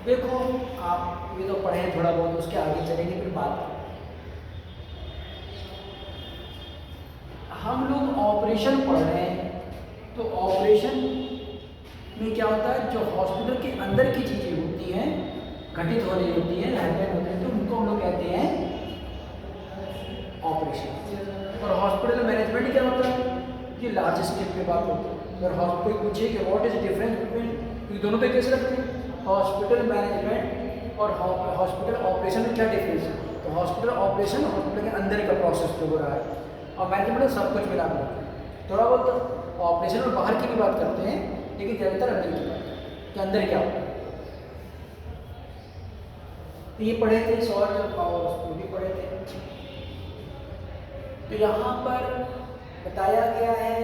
देखो आप ये तो पढ़े हैं थोड़ा बहुत, उसके आगे चलेंगे फिर बात। हम लोग ऑपरेशन पढ़ रहे हैं, तो ऑपरेशन में क्या होता है, जो हॉस्पिटल के अंदर की चीज़ें होती हैं, घटित हो रही होती हैं, हैपन होते हैं, तो उनको हम लोग कहते हैं ऑपरेशन। और हॉस्पिटल मैनेजमेंट क्या होता है, ये लार्ज स्केल पे बात होती है। अगर हॉस्पिटल पूछे कि व्हाट इज डिफरेंस बिटवीन, ये दोनों पे कैसे रखते हैं, हॉस्पिटल मैनेजमेंट और हॉस्पिटल ऑपरेशन में क्या डिफरेंस है, तो हॉस्पिटल ऑपरेशन हॉस्पिटल के अंदर का प्रोसेस जो हो रहा है, और मैनेजमेंट सब कुछ मिला कर थोड़ा बहुत ऑपरेशन और बाहर की भी बात करते हैं, लेकिन ज़्यादातर अंदर की बात कि अंदर क्या होता है। तो ये पढ़े थे सॉल्ट और पावर, उसको भी पढ़े थे। तो यहाँ पर बताया गया है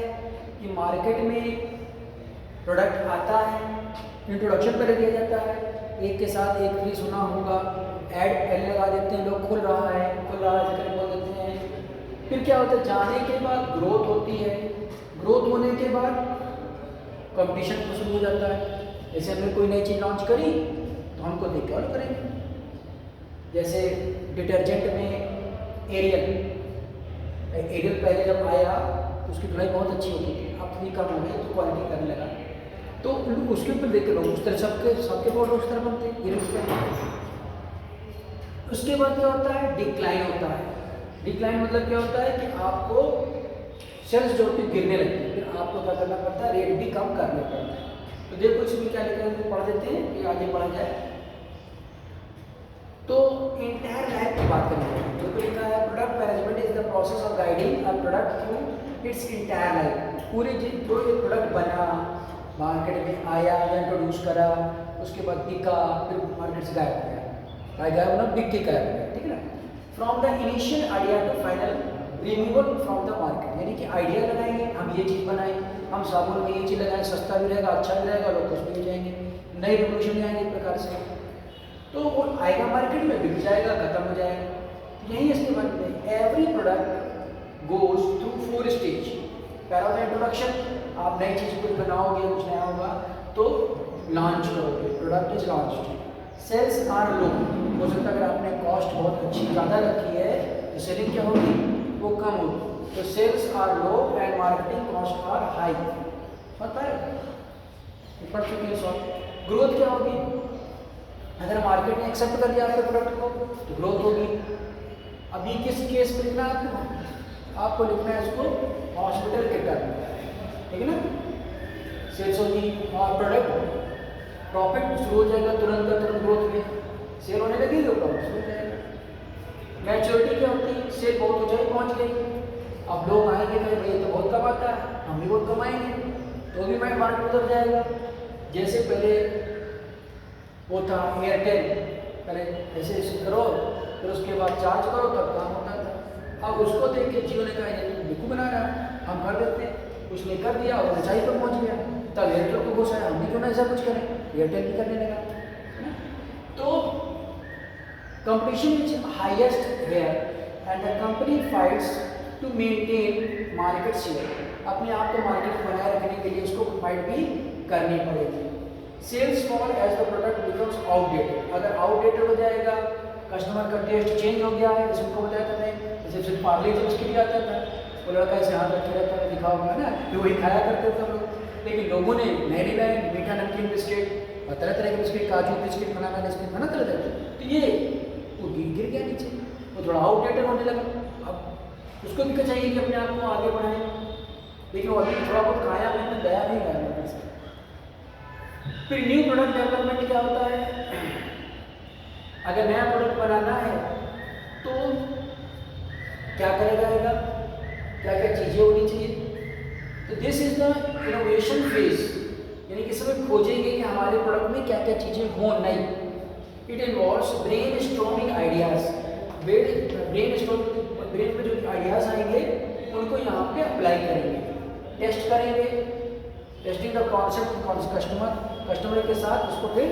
कि मार्केट में प्रोडक्ट आता है, इंट्रोडक्शन पहले दिया जाता है, एक के साथ एक फ्री सुना होगा, ऐड एल लगा देते हैं लोग, खुल रहा है करके बोल देते हैं। फिर क्या होता है, जाने के बाद ग्रोथ होती है, ग्रोथ होने के बाद कंपटीशन शुरू हो जाता है। जैसे हमने कोई नई चीज़ लॉन्च करी तो हमको देख के और करेंगे। जैसे डिटर्जेंट में एरियल पहले जब आया तो उसकी धुलाई बहुत अच्छी होती थी, अब थोड़ी कम हो गई तो क्वालिटी करने लगा, तो उसके ऊपर देख के लोग उस तरह सबके प्रोडक्ट उस तरह बनते हैं। उसके बाद क्या होता है, डिक्लाइन होता है। डिक्लाइन मतलब क्या होता है कि आपको सेल्स जो होती गिरने लगती है, फिर आपको क्या करना पड़ता है, रेट भी कम करने पड़ते हैं। तो देखो इसमें क्या लिखा है, पढ़ देते हैं कि आगे बढ़ा जाए। तो इंटायर लाइफ की बात करेंगे, जो लिखा है product management is the process of guiding a product through it's entire life. पूरी जो ये प्रोडक्ट बना, मार्केट में आया या इंट्रोड्यूस करा, उसके बाद बिका, फिर मार्केट से गायब हो गया, गायब होना बिक के गायब हो गया, ठीक है ना। From the initial idea to final removal from the market, यानी कि आइडिया लगाएंगे, हम ये चीज़ बनाएं, हम साबुन में ये चीज़ लगाएं, सस्ता भी रहेगा, अच्छा भी रहेगा, लोग खुश भी हो जाएंगे, नई रेवोल्यूशन में आएंगे एक प्रकार से, तो वो आएगा मार्केट में, बिक जाएगा, खत्म हो जाएगा। यही इसके बारे में, every product goes through 4 stage. पहला इंट्रोडक्शन, आप नई चीज़ कुछ बनाओगे, कुछ नया होगा तो लॉन्च करोगे, product is launched. Sales are low, हो सकता है अगर आपने कॉस्ट बहुत अच्छी ज़्यादा रखी है तो सेलिंग क्या होगी, वो कम होगी। तो sales are low and marketing cost are high, पता है पढ़ चुके हैं सॉल्व। ग्रोथ क्या होगी, अगर मार्केट ने एक्सेप्ट कर लिया आपके प्रोडक्ट को तो ग्रोथ होगी। अभी किस केस में लिखना है आपको लिखना है इसको हॉस्पिटल के टर्म, ठीक है ना। सेल्स होगी और प्रोडक्ट प्रॉफिट शुरू हो जाएगा, तुरंत का तुरंत ग्रोथ में सेल होने लगेगी तो प्रॉफिट शुरू हो जाएगा। मैच्योरिटी क्या होती है, सेल बहुत ऊंचाई पहुंच गई, अब लोग आएंगे कहेंगे ये तो बहुत कमाता है, हम भी बहुत कमाएंगे, तो भी मैं मार्केट उतर जाएगा। जैसे पहले वो था एयरटेल, पहले ऐसे करो फिर उसके बाद चार्ज करो तब काम होता था। अब उसको देख के जियो ने कहा ये बिल्कुल बना रहा है, हम कर देते हैं, उसने कर दिया और ऊंचाई पर पहुंच गया, तब एयरटेल को घुसा है, हम भी क्यों ना ऐसा कुछ करें, एयरटेल भी करने लगा, है ना। तो competition is highest here and the company fights to maintain market share. अपने आप को मार्केट बनाए रखने के लिए उसको फाइट भी करनी पड़ेगी। Sales fall as the product becomes outdated, अगर आउटडेटेड हो जाएगा, कस्टमर का टेस्ट चेंज हो गया है, जैसे उनको बताया था मैं, जैसे सिर्फ पार्ले जी उसके लिए आता था, वो लड़का ऐसे हाथ रखे रहता था, दिखा होगा ना, तो वही खाया करते थे लोग। लेकिन लोगों ने नई लाइन मीठा नमकीन बिस्किट और तरह तरह के बिस्किट, काजू बिस्किट, बनाना बिस्किट, बना तरह तरह, तो ये वो गिर गया नीचे, वो थोड़ा आउटडेटेड होने लगा। अब उसको भी चाहिए कि अपने आप को आगे बढ़ाएं, लेकिन वो अभी थोड़ा बहुत खाया मैंने दया नहीं करना। फिर न्यू प्रोडक्ट डेवलपमेंट क्या होता है, अगर नया प्रोडक्ट बनाना है तो क्या करेगा, क्या क्या चीज़ें होनी चाहिए। तो this is the innovation phase, यानी कि सब खोजेंगे कि हमारे प्रोडक्ट में क्या क्या चीज़ें हों नई। It involves brain storming ideas, brain में जो आइडियाज आएंगे उनको यहाँ पे अप्लाई करेंगे, टेस्ट करेंगे, टेस्टिंग द कॉन्सेप्ट कस्टमर के साथ उसको फिर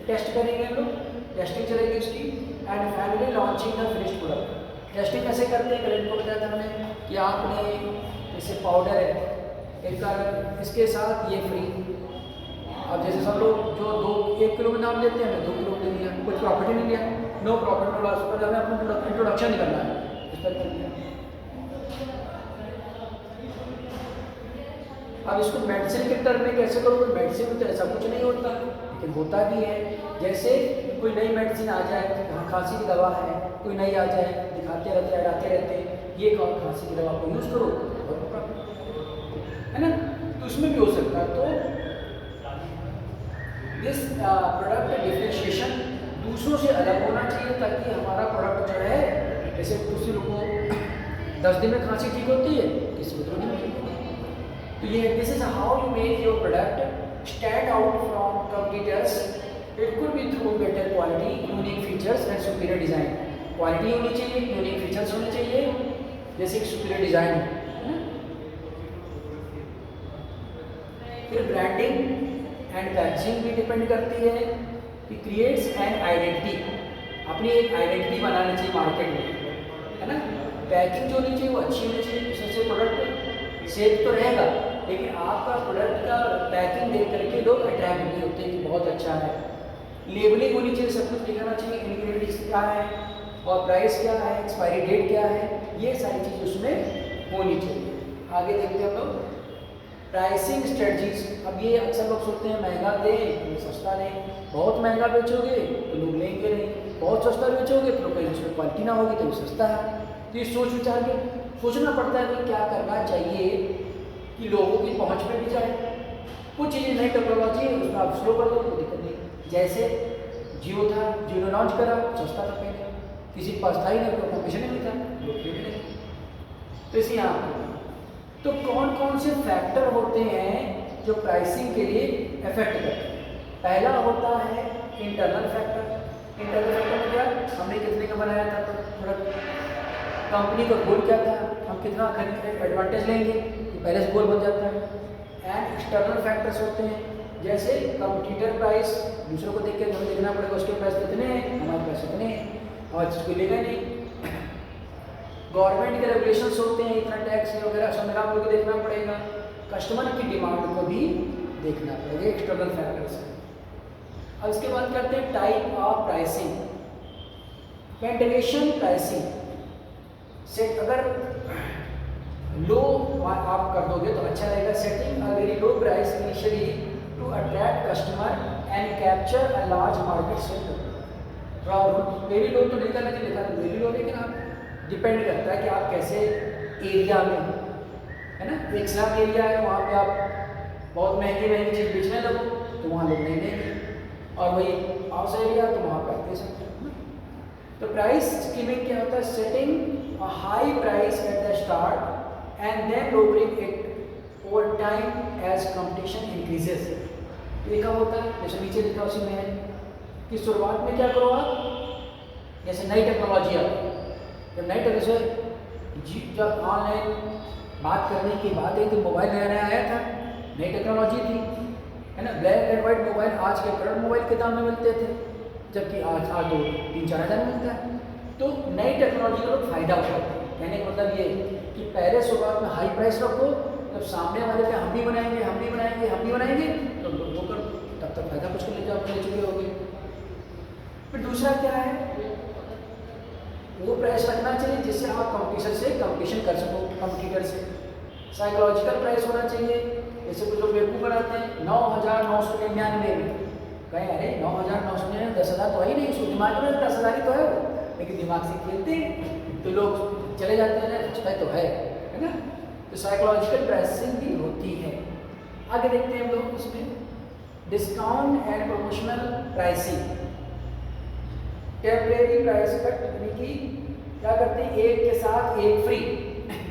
टेस्ट करेंगे हम लोग, टेस्टिंग चलेगी उसकी, and finally launching the finished product. Testing कैसे करते हैं, कल इनको बताया था हमने कि आपने जैसे पाउडर है एक इसके साथ ये फ्री, अब जैसे सब लोग जो 1 किलो में नाम लेते हैं, मैं 2 किलो लिया, कुछ प्रॉफिट ही नहीं लिया, नो प्रॉफिट नो लॉस, पर हमें अपना इंट्रोडक्शन नहीं करना है, इस पर कर दिया। अब इसको मेडिसिन के टर्म में कैसे करोगे? मेडिसिन में तो ऐसा कुछ नहीं होता, लेकिन होता भी है। जैसे कोई नई मेडिसिन आ जाए, खांसी की दवा है, कोई नई आ जाए, दिखाते रहते हैं, हटाते रहते हैं, ये खांसी की दवा को यूज़ करो, है ना, तो उसमें भी हो सकता है। तो दिस प्रोडक्ट डिफरेंशिएशन दूसरों से अलग होना चाहिए, ताकि हमारा प्रोडक्ट जो है, जैसे किसी लोग को 10 दिन में खांसी ठीक होती है, किसी को 2 दिन में ठीक होती है। तो ये this is how you make your product stand out from competitors. It could be through better quality, unique features and superior design. Quality होनी चाहिए, यूनिक फीचर्स होने चाहिए, जैसे कि सुपीरियर डिज़ाइन है ना। फिर ब्रांडिंग एंड पैकेजिंग भी डिपेंड करती है कि क्रिएट्स एन आइडेंटिटी, अपनी एक आइडेंटिटी बनानी चाहिए मार्केट में, है ना। पैकिंग जो होनी चाहिए वो अच्छी होनी चाहिए, उससे प्रोडक्ट सेफ तो रहेगा, लेकिन आपका प्रोडक्ट का पैकिंग देख करके लोग अट्रैक्ट नहीं होते कि बहुत अच्छा है। लेबलिंग होनी चाहिए, सब कुछ लिखाना चाहिए, इंग्रेडिएंट्स क्या है और प्राइस क्या है, एक्सपायरी डेट क्या है, ये सारी चीज़ उसमें होनी चाहिए। आगे देखते हैं हम लोग प्राइसिंग स्ट्रेटजीज। अब ये अक्सर लोग सोचते हैं महंगा दें तो सस्ता दें, बहुत महंगा बेचोगे तो लोग लेंगे नहीं, बहुत सस्ता बेचोगे तो लोग उसमें क्वालिटी ना होगी तो सस्ता है। तो ये सोच विचार के सोचना पड़ता है कि क्या करना चाहिए कि लोगों की पहुंच में भी जाए। कुछ चीज़ें नई टेक्नोलॉजी है, उसमें आप स्लो कर दो, कोई दिक्कत नहीं। जैसे जियो था, जियो ने लॉन्च करा, सस्ता था पहले, किसी के पास था ही नहीं, कॉम्पिटिशन ही नहीं था, लोग खरीद रहे। तो इसी यहाँ तो कौन कौन से फैक्टर होते हैं जो प्राइसिंग के लिए इफेक्ट करते हैं? पहला होता है इंटरनल फैक्टर। इंटरनल फैक्टर में क्या, हमने कितने का बनाया था प्रोडक्ट, कंपनी का गोल क्या था, हम कितना खरीद एडवांटेज लेंगे, ये पहले से गोल बन जाता है। एंड एक्सटर्नल फैक्टर्स होते हैं, जैसे कंपटीटर प्राइस, दूसरों को देख के हमें देखना पड़ेगा उसके प्राइस कितने हैं, हमारे पास कितने हैं, हमारे चीज़ को लेगा नहीं। गवर्नमेंट के रेगुलेशंस होते हैं, इतना टैक्स वगैरह संग्राम को देखना पड़ेगा, कस्टमर की डिमांड को भी देखना पड़ेगा, एक्सटर्नल फैक्टर्स है। अब इसके बाद करते हैं type of pricing. Ventilation pricing से अगर लो आप कर दोगे तो अच्छा रहेगा। Setting a very low price initially to attract customer and capture a large market sector. Very low तो नहीं करना चाहिए, लिखा तो वेरी लो, लेकिन आप डिपेंड करता है कि आप कैसे एरिया में, है ना। एक स्लम एरिया है, वहाँ पे आप बहुत महंगी महंगी चीज़ बेचने लगो तो वहाँ लोग नहीं देंगे, और वही हाउस एरिया तो वहाँ पे आप दे सकते हैं। तो प्राइस स्कीमिंग क्या होता है? Setting a high price at the start and then lowering it over time as competition increases. लिखा होता है, जैसे नीचे लिखा उसी में है कि शुरुआत में क्या करो आप, जैसे नई टेक्नोलॉजी आई, जब नई टेक्नोलॉजी, जब ऑनलाइन बात करने की बात है तो मोबाइल नया नया आया था, नई टेक्नोलॉजी थी, है ना। ब्लैक एंड वाइट मोबाइल आज के करंट मोबाइल के दाम में मिलते थे, जबकि आज तो 3-4 हज़ार मिलता है। तो नई टेक्नोलॉजी का लोग फायदा उठाते हैं। कहने का मतलब ये कि पहले शुरुआत में हाई प्राइस रखो, जब सामने वाले पे हम भी बनाएंगे हम भी बनाएंगे हम भी बनाएंगे तो लोग वो कर, तब तक फायदा कुछ कर ले जाओ, ले चुके होगे। फिर दूसरा क्या है, वो प्राइस रखना चाहिए जिससे आप कंपटीशन कर सको कंपटीटर से। साइकोलॉजिकल प्राइस होना चाहिए, जैसे कुछ लोग बेवकूफ़ बनाते हैं 9,999 में, कहें अरे 9,999 10,000 तो है ही नहीं, उसको दिमाग में 10,000 ही तो है वो, लेकिन दिमाग से खेलते हैं तो लोग चले जाते हैं, सस्ता तो है ना। तो साइकोलॉजिकल प्राइसिंग भी होती है। आगे देखते हैं हम लोग उसमें discount and promotional pricing. Temporary price cut, यानी कि क्या करते हैं, एक के साथ एक फ्री,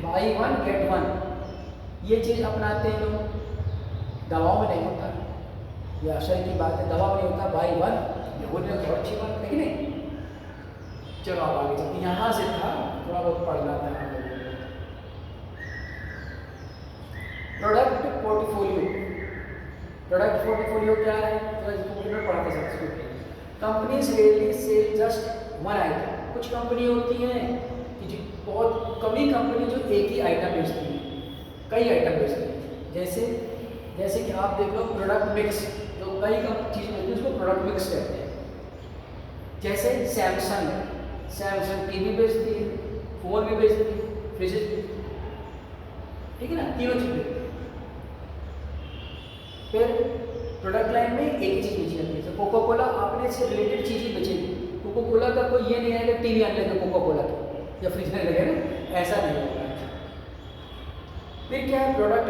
बाई 1 गेट 1, ये चीज़ अपनाते हैं लोग। दवाओं में नहीं होता, ये आश्चर्य की बात है, दवा में नहीं होता बाई 1, ये बोलने बहुत अच्छी बात है कि नहीं। चलो आप आगे चलते, यहाँ से था थोड़ा बहुत पढ़ना था। Product portfolio. प्रोडक्ट पोर्टफोलियो क्या है, तो पढ़ाते सकते। Companies rarely sell just one item. कुछ कंपनी होती हैं कि बहुत कम ही कंपनी जो एक ही आइटम बेचती है, कई आइटम बेचती है। जैसे कि आप देख लो प्रोडक्ट मिक्स, जो कई चीज़ बेचती है उसको प्रोडक्ट मिक्स कहते हैं। जैसे सैमसंग टीवी बेचती है, फ़ोन भी बेचती है, फ्रिज भी, ठीक है ना, तीनों चीज़ बेचती है। फिर प्रोडक्ट लाइन में एक ही चीज़ बेची जाती है। तो कोका कोला अपने से रिलेटेड चीज़ ही बेचेगी। कोका कोला का कोई ये नहीं है कि टीवी आने लगे कोका कोला की या फ्रिज आने लगे ना, ऐसा नहीं होगा। फिर क्या है प्रोडक्ट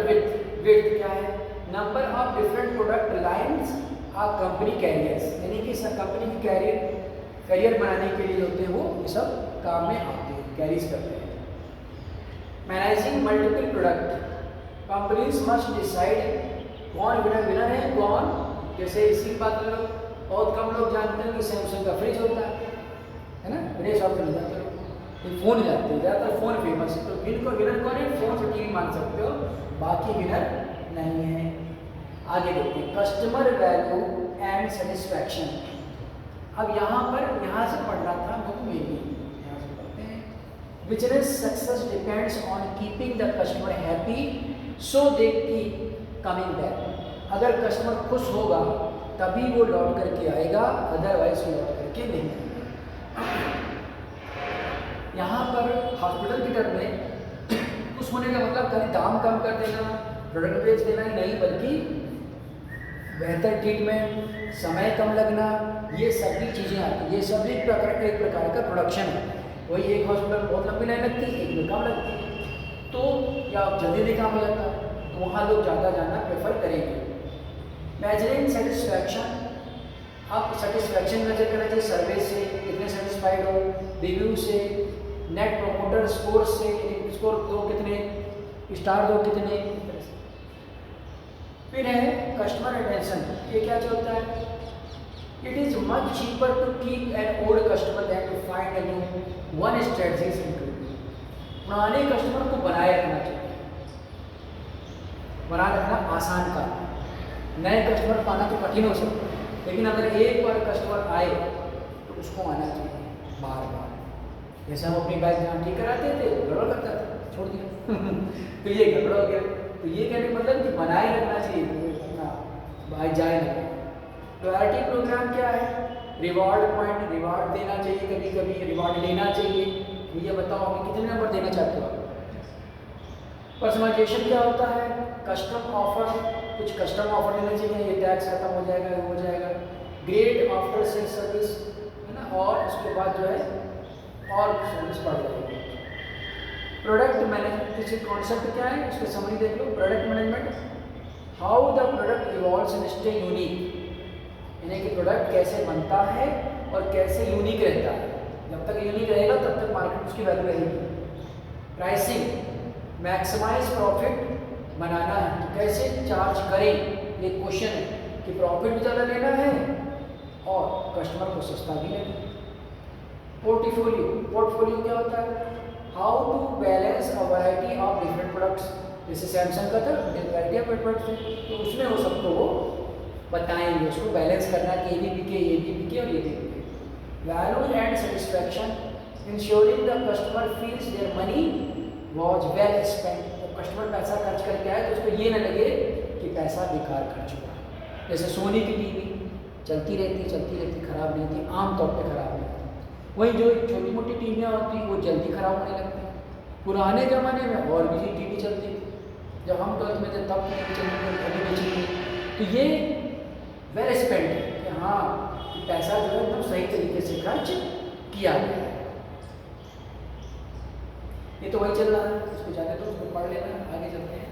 विथ क्या है, number of different product lines are company carriers, यानी कि कंपनी की करियर बनाने के लिए होते हैं वो ये सब काम में आते हैं, कैरीज करते हैं। Managing multiple product, companies must decide कौन विनर है कौन, जैसे इसी बात में बहुत कम लोग जानते हैं कि सैमसंग का फ्रिज होता है ना, मेरे शॉप में जाते हो फ़ोन जाते हैं, ज़्यादातर फ़ोन फेमस है, तो विनर कौन है, फ़ोन से टीवी मान सकते हो, बाकी विनर नहीं है। आगे देखते हैं कस्टमर वैल्यू एंड सेटिस्फैक्शन। अब यहाँ से पढ़ना था मुझे, मेरी यहाँ से पढ़ते हैं। Business success depends on keeping the customer happy so they keep coming back. अगर कस्टमर खुश होगा तभी वो लौट करके आएगा, अदरवाइज वो लौट करके नहीं आएगा। यहाँ पर हॉस्पिटल की टर्म में खुश होने का मतलब खाली दाम कम कर देना, प्रोडक्ट बेच देना ही नहीं, बल्कि बेहतर ट्रीटमेंट, समय कम लगना, ये सभी चीज़ें आती हैं। ये सभी एक प्रकार का प्रोडक्शन है। वही एक हॉस्पिटल बहुत लंबी लाइन लगती है, एक में कम लगती है, तो या जल्दी भी काम हो जाता है, तो वहाँ लोग ज़्यादा जाना प्रेफर करेंगे। मेजरिंग सेटिस्फैक्शन, आप सेटिस्फैक्शन मेजर करना चाहिए सर्वे से, कितने सेटिस्फाइड हो, रिव्यू से, नेट प्रोमोटर स्कोर से, स्कोर दो कितने, स्टार दो कितने। फिर है कस्टमर अटेंशन, ये क्या होता है, it is much cheaper to keep an old customer than to find a new one strategies include. पुराने कस्टमर को बनाए रखना चाहिए, बनाए रखना आसान का, नए कस्टमर पाना तो कठिन हो सकता है, लेकिन अगर एक बार कस्टमर आए तो उसको आना चाहिए बार बार। जैसे हम अपनी बाइक जहाँ ठीक कराते थे गड़बड़ करता था, छोड़ दिया तो ये गड़बड़ हो गया। तो ये कहने का मतलब कि बनाए रखना चाहिए अपना, बाइक जाए ना। लॉयल्टी प्रोग्राम क्या है, रिवॉर्ड पॉइंट, रिवॉर्ड देना चाहिए, कभी कभी रिवॉर्ड लेना चाहिए। ये बताओ हमें कितने नंबर देना चाहते हो आप। पर्सनलाइजेशन क्या होता है, कस्टम ऑफर, कुछ कस्टम ऑफर देना चाहिए, ये टैक्स खत्म हो जाएगा, ये हो जाएगा। ग्रेट आफ्टर सेल सर्विस है ना, और उसके बाद जो है और सर्विस बढ़ जाएगी। प्रोडक्ट मैनेजमेंट, इसके कॉन्सेप्ट क्या है, इसके समरी देख लो। Product management, how the product evolves and stay unique, यानी कि प्रोडक्ट कैसे बनता है और कैसे यूनिक रहता है। जब तक यूनिक रहेगा तब तक मार्केट में उसकी वैल्यू रहेगी। प्राइसिंग, मैक्सिमाइज प्रॉफिट बनाना है, तो कैसे चार्ज करें, ये क्वेश्चन है कि प्रॉफिट भी ज़्यादा लेना है और कस्टमर को सस्ता भी लेना है। पोर्टफोलियो क्या होता है, how to balance a variety of different products. जैसे सैमसंग का था वैरायटी ऑफ प्रोडक्ट्स है, तो उसमें वो सबको वो बताएंगे, उसको बैलेंस करना कि ये भी बिके, ये भी बिके और ये भी बिके। Value and satisfaction, ensuring the customer feels their money was well spent. जब कस्टमर पैसा खर्च करके आए तो उसको ये ना लगे कि पैसा बेकार खर्च हुआ। जैसे सोनी की टीवी चलती रहती, खराब नहीं होती, आमतौर पर खराब नहीं होती। वही जो छोटी मोटी टीवियाँ होती वो जल्दी खराब होने लगती हैं। पुराने ज़माने में और भी टीवी चलती थी, जब हम 12th में थे तब टीवी चलती थी, अभी भी चलती। तो ये वेल स्पेंड है कि हाँ कि पैसा जो है एकदम सही तरीके से खर्च किया गया है। ये तो वही चल रहा है, इसको जाने दो, उसको पढ़ लेना, आगे चलते हैं।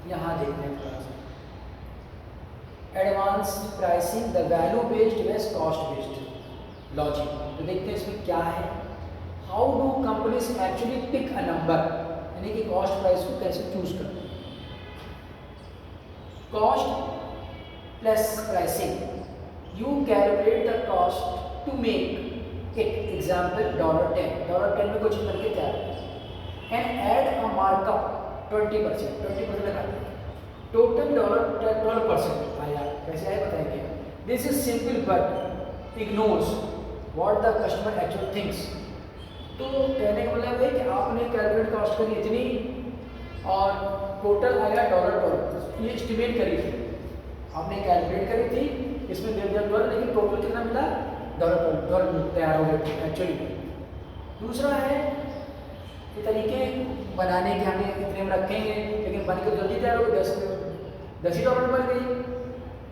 यहाँ देखते हैं थोड़ा सा advance pricing, the value based west cost based logic. तो देखते हैं इसमें क्या है, how do companies actually pick a number, यानी कि कॉस्ट प्राइस को कैसे चूज करते हैं। Cost plus pricing, you calculate the cost to make it, example $10 में कुछ करके क्या है, एंड एड अ मार्कअप 20% लगाते हैं, टोटल $12% आया, कैसे आया बताएंगे। This is simple but ignores what the customer actually thinks. तो कहने का मतलब है कि आपने कैलकुलेट कॉस्ट करी इतनी और टोटल आया $12, ये एस्टिमेट करी थी, आपने कैलकुलेट करी थी, इसमें $10, लेकिन टोटल कितना मिला डेवलप तैयार हो गए एक्चुअली। दूसरा है कि तरीके बनाने के हमें इतने में रखेंगे लेकिन बन के जल्दी तैयार हो गई, 10 ही डॉलर बन गई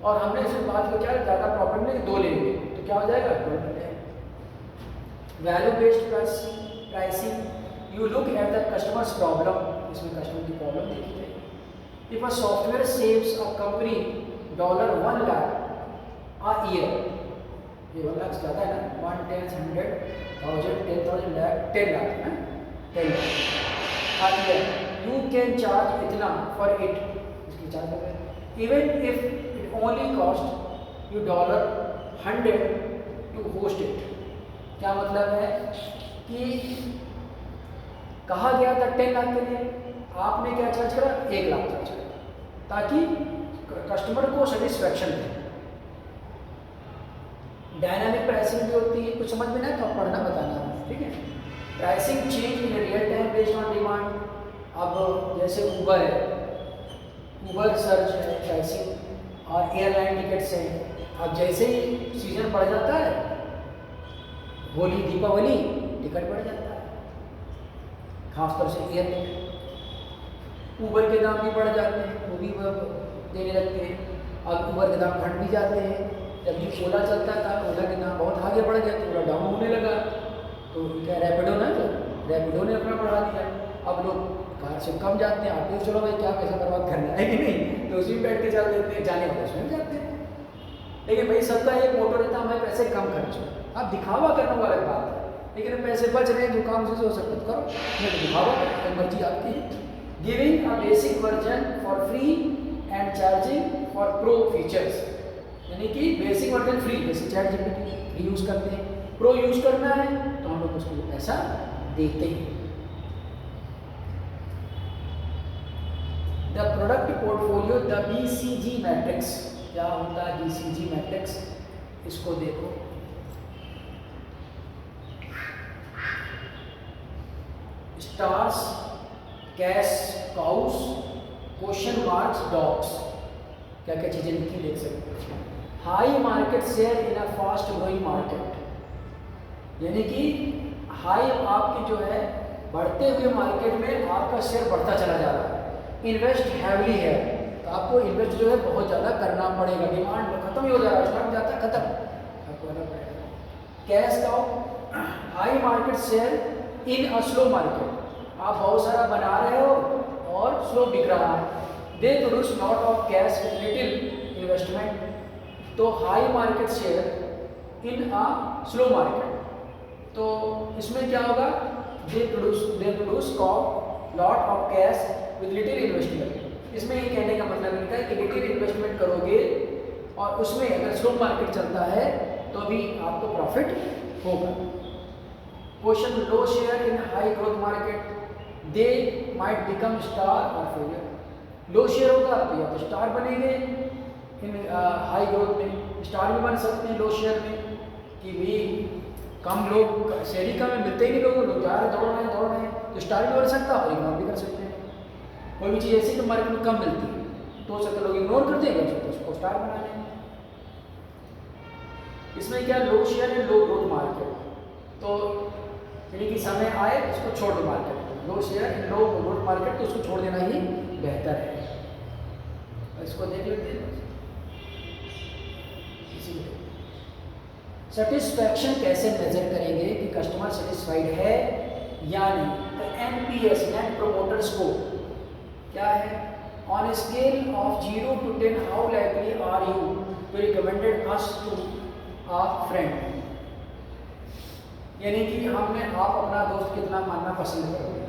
और हमने सिर्फ बात को क्या ज़्यादा प्रॉफिट में 2 ले लेंगे तो क्या हो जाएगा, value based pricing. You look at the customers problem, इसमें कस्टमर की प्रॉब्लम देखी जाएगी। If a software saves a company $1 lakh a year, ये 1 लाख ज़्यादा है ना, 1, 10, 100, 1000, 10,000 lakh 10 लाख है, 10 lakh a year, you can charge इतना for it, इसकी चार्ज कर रहे हैं। Even if it only cost you $100 to host it। क्या मतलब है कि कहा गया था 10 लाख के लिए, आपने क्या चार्ज करा, 1 लाख चार्ज करा ताकि कस्टमर को सेटिस्फैक्शन दे। डायनामिक प्राइसिंग भी होती है, कुछ समझ में ना तो पढ़ना बताना, ठीक है। Pricing change in real time based on demand. अब जैसे ऊबर है, ऊबर सर्च है प्राइसिंग और एयरलाइन टिकट्स हैं। अब जैसे ही सीजन बढ़ जाता है, होली दीपावली, टिकट बढ़ जाता है, खासतौर से एयर टिकट। ऊबर के दाम भी बढ़ जाते हैं, वो भी देने लगते हैं। अब ऊबर के दाम घट भी जाते हैं। जब ये ओला चलता था, ओला के दाम बहुत आगे बढ़ गया तो ओला डाउन होने लगा, तो क्या रैपिडो ना, तो रैपिडो ने अपना बढ़ा दिया। अब लोग कार से कम जाते हैं, आते चलो भाई क्या पैसा बर्बाद करना है कि नहीं, तो उसी में बैठ के चल देते हैं, जाने वाले उसमें जाते हैं। लेकिन भाई सबका एक मोटो रहता है, हमें पैसे कम खर्च हो। अब दिखावा करना वाला बात है, लेकिन पैसे बच रहे हैं, जो काम से हो सकता है करो, नहीं तो दिखावा करो, मर्जी आपकी। Giving a basic version for free and charging for pro features, यानी कि बेसिक वर्जन फ्री, जैसे चैट जीपीटी फ्री यूज़ करते हैं, प्रो यूज़ करना है तो हम लोग उसको पैसा देते हैं। The product portfolio, the BCG matrix. क्या होता है BCG मैट्रिक्स, इसको देखो। Stars, cash cows, question marks, dogs, क्या क्या चीज़ें लिखी देख सकते हो। High market share in a fast growing market, यानी कि हाई आपकी जो है बढ़ते हुए मार्केट में आपका शेयर बढ़ता चला जा रहा है। इन्वेस्ट हैवली है, तो आपको इन्वेस्ट जो है बहुत ज़्यादा करना पड़ेगा, डिमांड खत्म ही हो जा रहा है, स्टॉक जाता है खत्म, आपको करना पड़ेगा। Cash cow, high market share in a slow market, आप बहुत सारा बना रहे हो और स्लो बिक रहा है। They produce lot of cash with little investment, तो high market share in a slow market, तो इसमें क्या होगा, they produce lot of cash with little investment. इसमें ये कहने का मतलब इनका है कि लिटिल इन्वेस्टमेंट करोगे और उसमें अगर स्लो मार्केट चलता है तो भी आपको प्रॉफिट होगा। Question, low share in high growth market, they might become star और फेलियर। लो शेयर होगा तो या तो स्टार बनेंगे इन हाई ग्रोथ में, स्टार भी बन सकते हैं लो शेयर में, कि भी कम लोग शेयर ही कम है, मिलते ही नहीं लोगों, लोग जा रहे दौड़ रहे हैं, तो स्टार भी बन सकता है और इग्नोर भी कर सकते हैं। कोई भी चीज़ ऐसी तो मार्केट में कम मिलती है तो हो सकता है लोग इग्नोर कर देंगे, तो उसको स्टार बना देंगे। इसमें क्या, लो शेयर है लो ग्रोथ मार्केट, तो यानी कि समय आए उसको छोड़ दो मार्केट, लो शेयर लो ग्रोथ मार्केट, तो उसको छोड़ देना ही बेहतर है। इसको देख लेते हैं। सेटिस्फैक्शन कैसे मेजर करेंगे कि कस्टमर सेटिस्फाइड है या नहीं, तो NPS, नेट प्रोमोटर स्कोर क्या है, on scale of 0 to 10 how likely are you to recommended us to a friend, यानी कि हमने आप अपना दोस्त कितना मानना पसंद करोगे।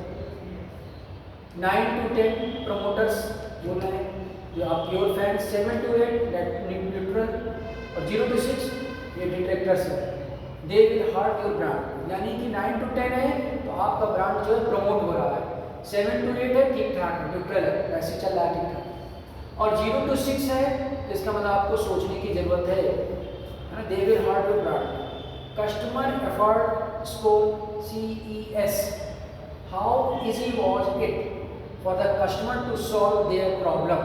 9 to 10 प्रमोटर्स बोलना है, जो आप योर फ्रेंड्स, 7 to 8 न्यूट्रल, और 0 to 6 ये डिट्रैक्टर्स है। They will hurt your brand, यानी कि 9 to 10 है तो आपका ब्रांड जो है प्रमोट हो रहा है, 7 to 8 है ठीक ठाक न्यूट्रल है, ऐसे चल रहा है ठीक ठाक, और 0 to 6 है तो इसका मतलब आपको सोचने की जरूरत है ना। They will hurt your brand. Customer effort score CES, how easy was it for the customer to solve their problem.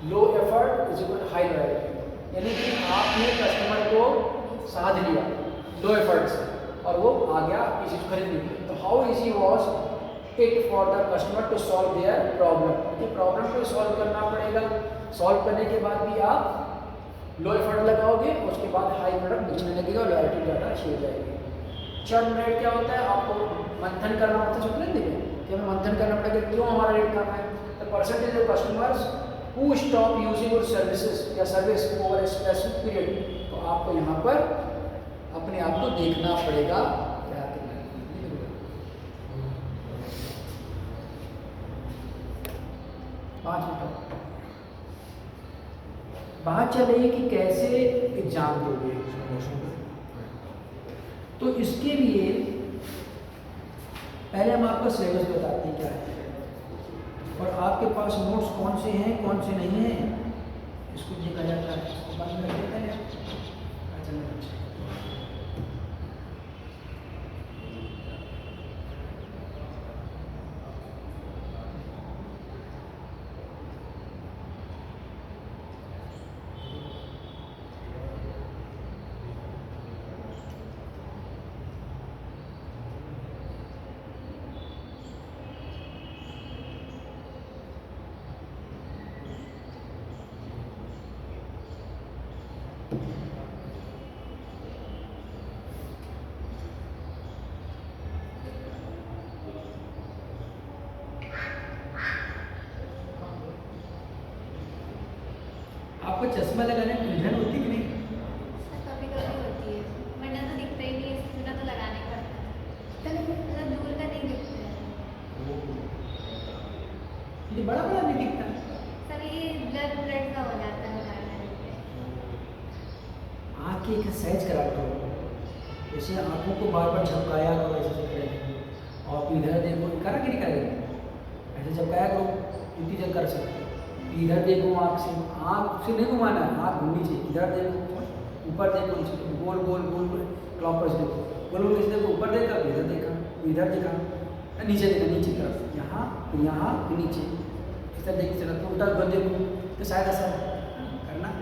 Low effort is equal high loyalty, यानी कि आपने कस्टमर को साध लिया लो एफर्ट से और वो आ गया किसी चीज़ खरीदने के लिए। तो how easy was it for the customer to solve their problem. ये प्रॉब्लम को सॉल्व करना पड़ेगा, सॉल्व करने के बाद भी आप लो एफर्ट लगाओगे, उसके बाद हाई प्रोडक्ट बेचने लगेगा और लॉयल्टी ज़्यादा अच्छी हो जाएगी। चर्न रेट क्या होता है, आपको मंथन करना पड़ता है, सुन लेंगे कि हमें मंथन करना पड़ेगा क्यों हमारा रेट कम है। The percentage of customers who stop using your services या service over a specific period. तो आपको यहाँ पर अपने आप को देखना पड़ेगा क्या करना है। बात चल रही है कि कैसे एग्जाम दोगे। तो इसके लिए पहले हम आपको सिलेबस बताते हैं क्या है और आपके पास नोट्स कौन से हैं कौन से नहीं हैं, इसको देखा जाता है। इसको बंद कर देते हैं। आपको चश्मा लगाने में उलझन होती कि नहीं? कभी कभी होती है, वरना तो दिखता ही नहीं है, थोड़ा तो लगाने पड़ता है, मतलब दूर का नहीं दिखता है। ये बड़ा बड़ा नहीं दिखता। सब ये ब्लर ब्लर का हो जाता है लगाने पे। आँख की एक्सरसाइज करा करो, जैसे आँखों को बार बार झपकाया करो, ऐसे से करें और इधर देखो, करा कि नहीं करेगा, ऐसे झपकाया करो, इतनी जगह कर सकते हो। इधर देखो, आँख से नहीं घुमाना है, आँख घूमनी चाहिए। इधर देखो, ऊपर देखो, नीचे देखो, गोल गोल गोल गोल क्लॉकवाइज देखो, गोल गोल कैसे देखो, ऊपर देखा इधर देखा, इधर देखा, नीचे देखा, नीचे की तरफ, यहाँ फिर नीचे, इस तरह देख चला तो उल्टा उधर देखो, तो शायद ऐसा करना।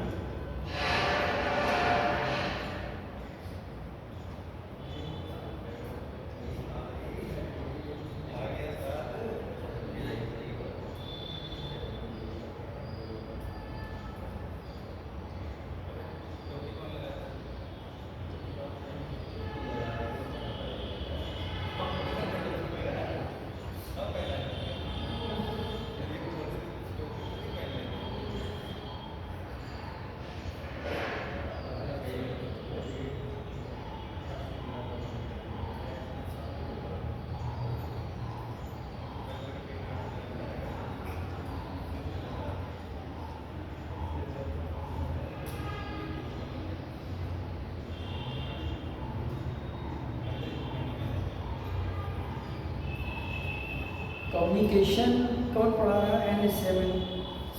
कम्युनिकेशन कौन पढ़ा रहा है, and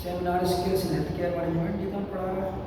seminar skills in health care management, ये कौन पढ़ा रहा है?